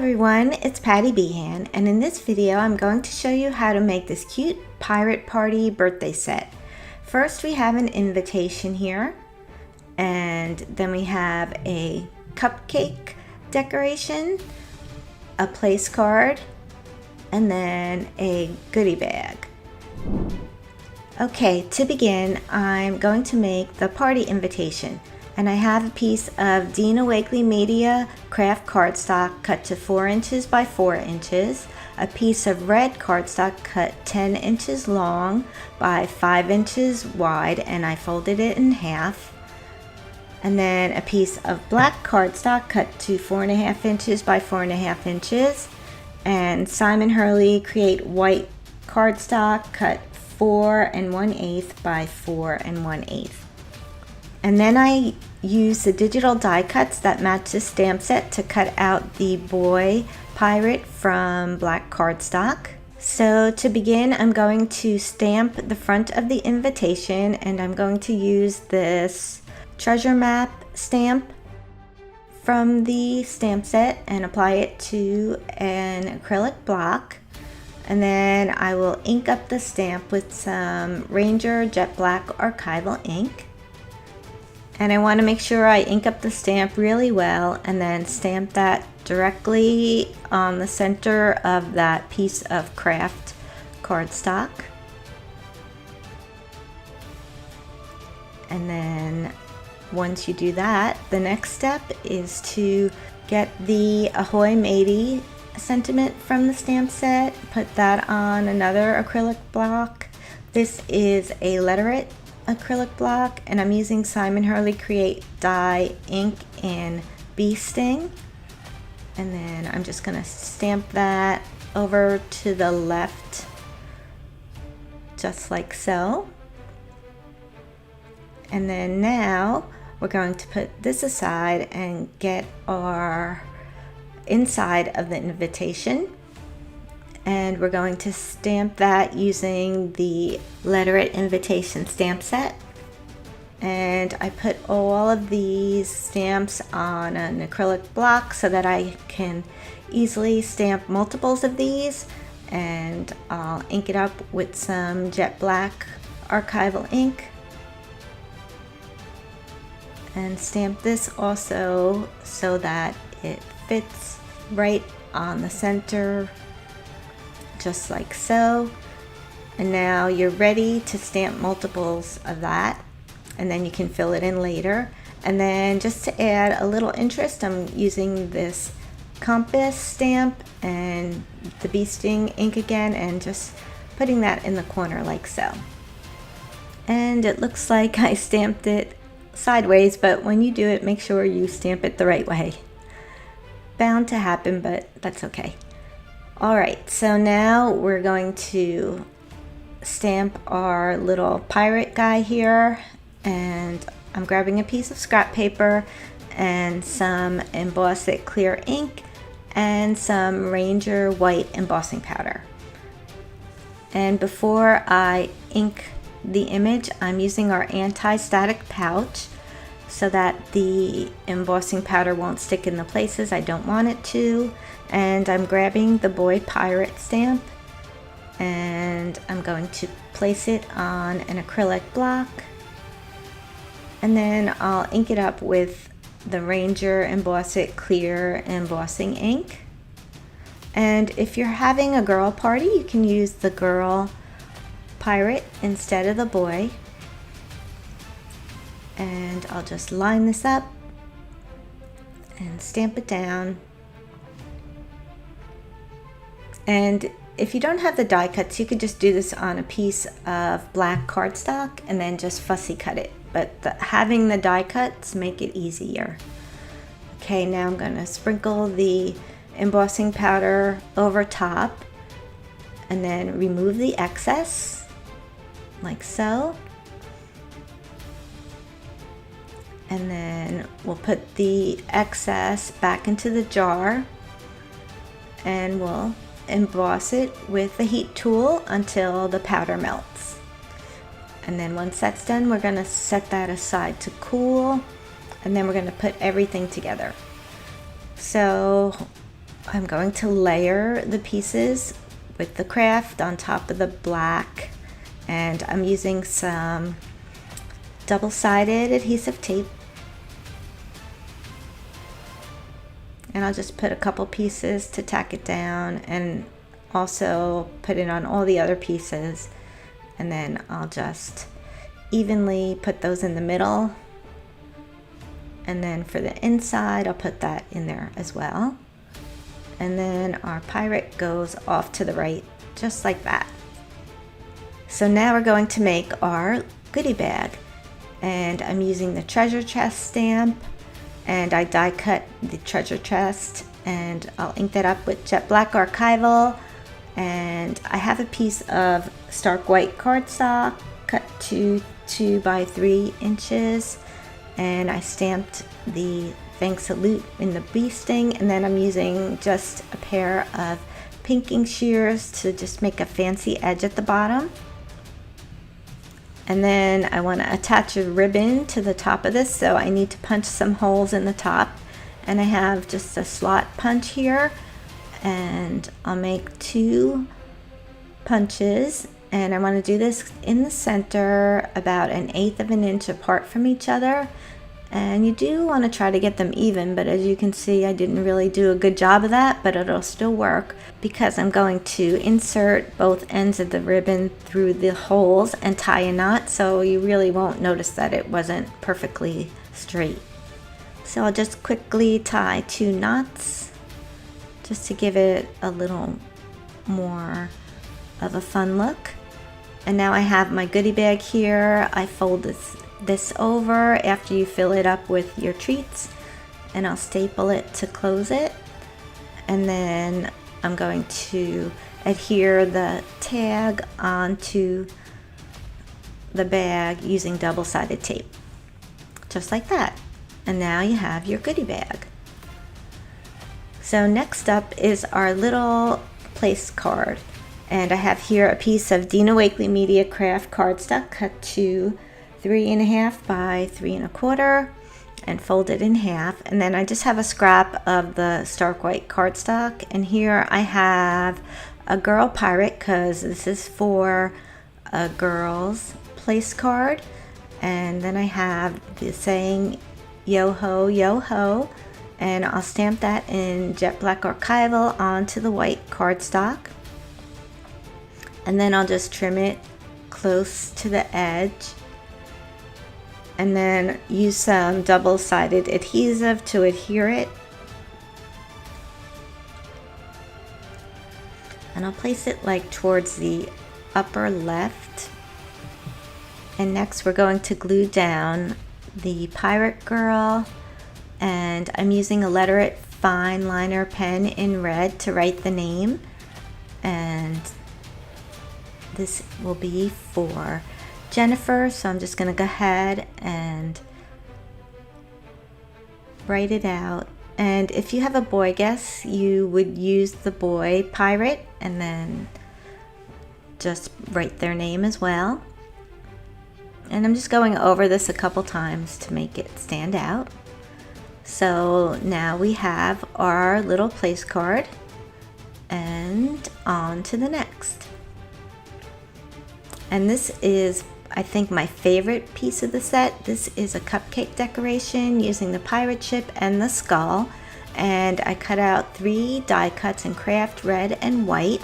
everyone, it's Patty Behan, and in this video I'm going to show you how to make this cute pirate party birthday set. First we have an invitation here, and then we have a cupcake decoration, a place card, and then a goodie bag. Okay, to begin, I'm going to make the party invitation. And I have a piece of Dina Wakley Media craft cardstock cut to 4 inches by 4 inches, a piece of red cardstock cut 10 inches long by 5 inches wide, and I folded it in half. And then a piece of black cardstock cut to 4.5 inches by 4.5 inches, and Simon Hurley Create White cardstock cut 4 1/8 by 4 1/8. And then I use the digital die cuts that match the stamp set to cut out the boy pirate from black cardstock. So to begin, I'm going to stamp the front of the invitation, and I'm going to use this treasure map stamp from the stamp set and apply it to an acrylic block. And then I will ink up the stamp with some Ranger Jet Black archival ink. And I want to make sure I ink up the stamp really well and then stamp that directly on the center of that piece of craft cardstock. And then once you do that, the next step is to get the Ahoy Matey sentiment from the stamp set, put that on another acrylic block. This is a Letter It acrylic block, and I'm using Simon Hurley Create Dye ink in Bee Sting. And then I'm just gonna stamp that over to the left, just like so. And then now we're going to put this aside and get our inside of the invitation. And we're going to stamp that using the Letter It invitation stamp set. And I put all of these stamps on an acrylic block so that I can easily stamp multiples of these. And I'll ink it up with some jet black archival ink. And stamp this also so that it fits right on the center, just like so. And now you're ready to stamp multiples of that, and then you can fill it in later. And then just to add a little interest, I'm using this compass stamp and the Bee Sting ink again, and just putting that in the corner like so. And it looks like I stamped it sideways, but when you do it, make sure you stamp it the right way. Bound to happen, but that's okay. Alright, so now we're going to stamp our little pirate guy here, and I'm grabbing a piece of scrap paper and some Emboss It clear ink and some Ranger white embossing powder. And before I ink the image, I'm using our anti-static pouch so that the embossing powder won't stick in the places I don't want it to. And I'm grabbing the boy pirate stamp, and I'm going to place it on an acrylic block, and then I'll ink it up with the Ranger Emboss It clear embossing ink. And if you're having a girl party, you can use the girl pirate instead of the boy. And I'll just line this up and stamp it down. And if you don't have the die cuts, you could just do this on a piece of black cardstock and then just fussy cut it. But having the die cuts make it easier. Okay, now I'm going to sprinkle the embossing powder over top and then remove the excess like so. And then we'll put the excess back into the jar, and we'll emboss it with the heat tool until the powder melts. And then once that's done, we're going to set that aside to cool, and then we're going to put everything together. So I'm going to layer the pieces with the craft on top of the black, and I'm using some double-sided adhesive tape, and I'll just put a couple pieces to tack it down and also put it on all the other pieces, and then I'll just evenly put those in the middle, and then for the inside I'll put that in there as well. And then our pirate goes off to the right, just like that. So now we're going to make our goodie bag. And I'm using the treasure chest stamp, and I die cut the treasure chest, and I'll ink that up with jet black archival. And I have a piece of stark white cardstock cut to 2 by 3 inches, and I stamped the thanks salute in the bee sting, and then I'm using just a pair of pinking shears to just make a fancy edge at the bottom. And then I want to attach a ribbon to the top of this, so I need to punch some holes in the top, and I have just a slot punch here, and I'll make 2 punches, and I want to do this in the center about 1/8 of an inch apart from each other. And you do want to try to get them even, but as you can see, I didn't really do a good job of that, but it'll still work because I'm going to insert both ends of the ribbon through the holes and tie a knot, so you really won't notice that it wasn't perfectly straight. So I'll just quickly tie 2 knots just to give it a little more of a fun look. And now I have my goodie bag here. I fold this over after you fill it up with your treats, and I'll staple it to close it, and then I'm going to adhere the tag onto the bag using double-sided tape, just like that. And now you have your goodie bag. So next up is our little place card, and I have here a piece of Dina Wakley Media Craft cardstock cut to 3.5 by 3 1/4 and folded in half. And then I just have a scrap of the stark white cardstock, and here I have a girl pirate because this is for a girl's place card. And then I have the saying yo ho, and I'll stamp that in jet black archival onto the white cardstock, and then I'll just trim it close to the edge, and then use some double-sided adhesive to adhere it. And I'll place it like towards the upper left. And next we're going to glue down the pirate girl, and I'm using a Letter It fine liner pen in red to write the name, and this will be for Jennifer, so I'm just going to go ahead and write it out. And if you have a boy guest, you would use the boy pirate and then just write their name as well. And I'm just going over this a couple times to make it stand out. So now we have our little place card, and on to the next. And this is, I think, my favorite piece of the set. This is a cupcake decoration using the pirate ship and the skull, and I cut out 3 die cuts in craft red and white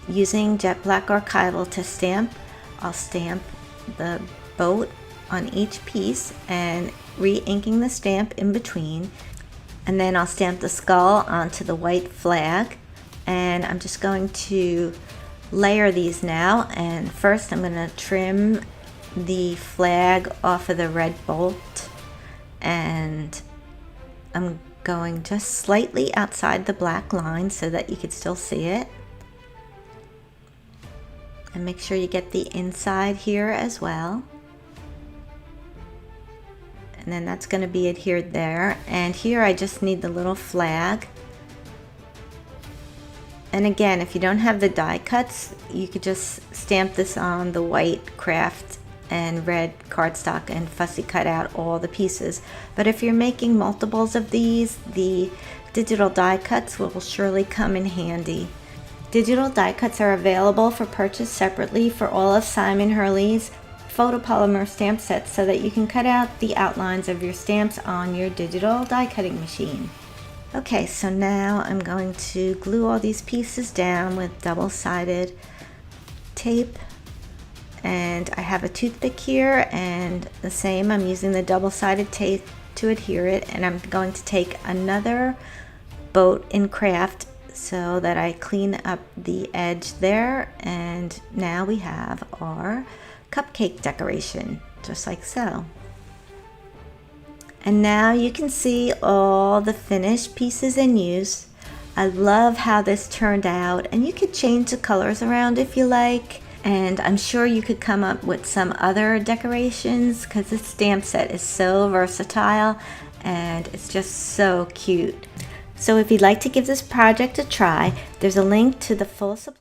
using jet black archival to stamp. I'll stamp the boat on each piece and re-inking the stamp in between, and then I'll stamp the skull onto the white flag. And I'm just going to layer these now, and first I'm going to trim the flag off of the red bolt, and I'm going just slightly outside the black line so that you could still see it. And make sure you get the inside here as well. And then that's going to be adhered there. And here I just need the little flag. And again, if you don't have the die cuts, you could just stamp this on the white craft and red cardstock and fussy cut out all the pieces. But if you're making multiples of these, the digital die cuts will surely come in handy. Digital die cuts are available for purchase separately for all of Simon Hurley's photopolymer stamp sets so that you can cut out the outlines of your stamps on your digital die cutting machine. Okay, so now I'm going to glue all these pieces down with double-sided tape, and I have a toothpick here, and the same, I'm using the double-sided tape to adhere it, and I'm going to take another boat in craft so that I clean up the edge there, and now we have our cupcake decoration, just like so. And now you can see all the finished pieces in use. I love how this turned out, and you could change the colors around if you like, and I'm sure you could come up with some other decorations because this stamp set is so versatile and it's just so cute. So if you'd like to give this project a try, there's a link to the full supply